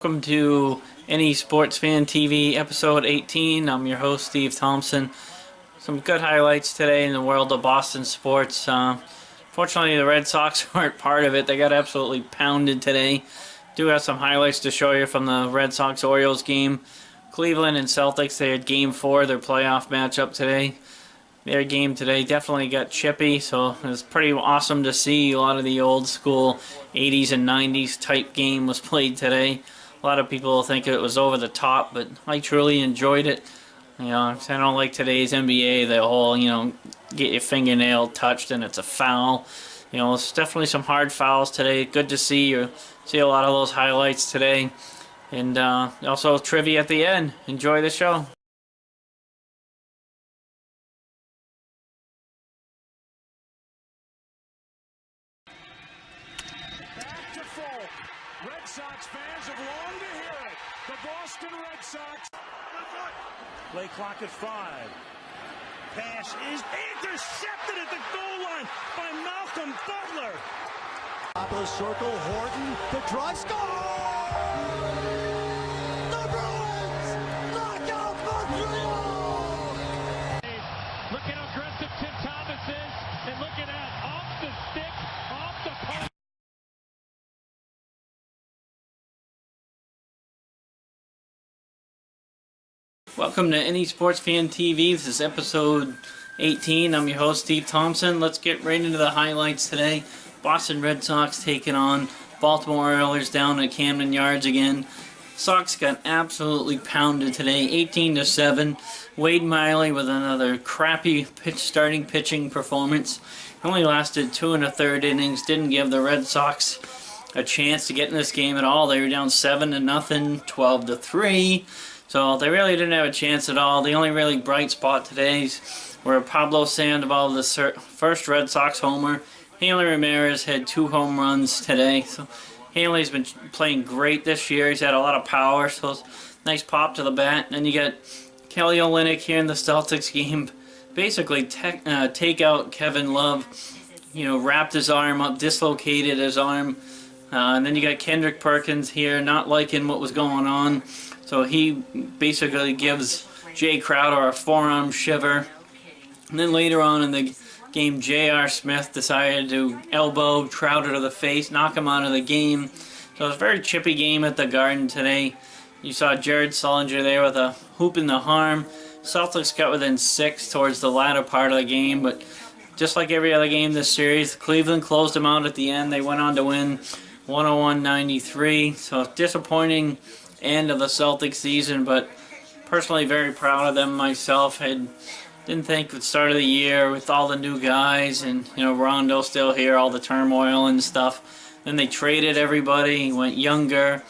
Welcome to NESportsFanTV episode 18. I'm your host, Steve Thompson. Some good highlights today in the world of Boston sports. Fortunately, the Red Sox weren't part of it. They got absolutely pounded today. Do have some highlights to show you from the Red Sox-Orioles game. Cleveland and Celtics, they had Game 4, their playoff matchup today. Their game today definitely got chippy, so it was pretty awesome to see. A lot of the old school 80s and 90s type game was played today. A lot of people think it was over the top, but I truly enjoyed it. You know, I don't like today's NBA, the whole, get your fingernail touched and it's a foul. You know, it's definitely some hard fouls today. Good to see a lot of those highlights today. And also trivia at the end. Enjoy the show. Red Sox fans have longed to hear it. The Boston Red Sox. Play clock at 5. Pass is intercepted at the goal line by Malcolm Butler. Top of the circle, Horton, the drive, score! The Bruins knock out Montreal! Look at how aggressive Tim Thomas is, and look at that, off the stick, off the puck. Welcome to NESportsFanTV. This is episode 18. I'm your host, Steve Thompson. Let's get right into the highlights today. Boston Red Sox taking on Baltimore Orioles down at Camden Yards again. Sox got absolutely pounded today, 18-7. Wade Miley with another crappy starting pitching performance. Only lasted 2 1/3 innings. Didn't give the Red Sox a chance to get in this game at all. They were down 7-0, 12-3. So they really didn't have a chance at all. The only really bright spot today were Pablo Sandoval, the first Red Sox homer. Hanley Ramirez had 2 home runs today. So Hanley's been playing great this year. He's had a lot of power, so it's nice pop to the bat. And then you got Kelly Olynyk here in the Celtics game. Basically take out Kevin Love. Wrapped his arm up, dislocated his arm. And then you got Kendrick Perkins here, not liking what was going on. So he basically gives Jay Crowder a forearm shiver. And then later on in the game, J.R. Smith decided to elbow Crowder to the face, knock him out of the game. So it was a very chippy game at the Garden today. You saw Jared Sullinger there with a hoop in the arm. Celtics got within 6 towards the latter part of the game, but just like every other game this series, Cleveland closed them out at the end. They went on to win 101-93. So disappointing end of the Celtics season, but personally very proud of them myself. Didn't think at the start of the year with all the new guys and Rondo still here, all the turmoil and stuff. Then they traded everybody, went younger,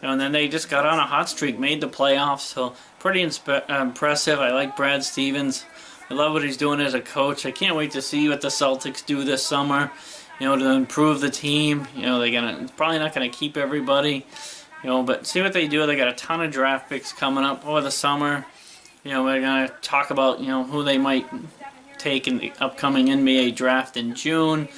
and then they just got on a hot streak, made the playoffs. So pretty impressive. I like Brad Stevens. I love what he's doing as a coach. I can't wait to see what the Celtics do this summer. To improve the team. They're probably not gonna keep everybody. But see what they do. They got a ton of draft picks coming up over the summer. We're going to talk about, who they might take in the upcoming NBA draft in June.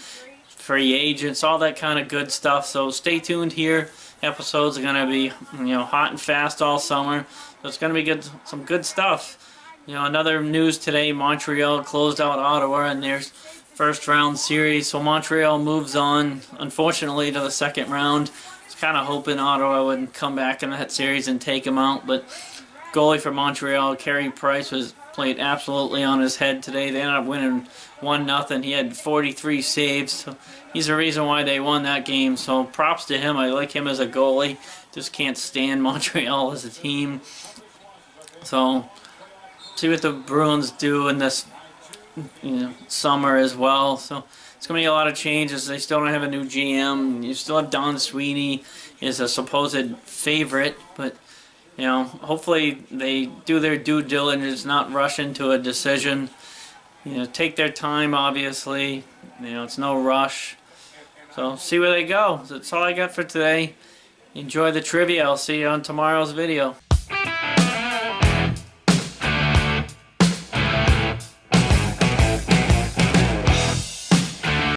Free agents, all that kind of good stuff. So stay tuned here. Episodes are going to be, hot and fast all summer. So it's going to be good, some good stuff. Another news today, Montreal closed out Ottawa in their first round series. So Montreal moves on, unfortunately, to the second round. Kind of hoping Ottawa would come back in that series and take him out, but goalie for Montreal, Carey Price, was played absolutely on his head today. They ended up winning 1-0. He had 43 saves, so he's the reason why they won that game. So props to him. I like him as a goalie. Just can't stand Montreal as a team. So see what the Bruins do in this summer as well. So it's going to be a lot of changes. They still don't have a new GM. You still have Don Sweeney is a supposed favorite, but hopefully they do their due diligence, not rush into a decision. Take their time. Obviously, it's no rush. So see where they go. That's all I got for today. Enjoy the trivia. I'll see you on tomorrow's video.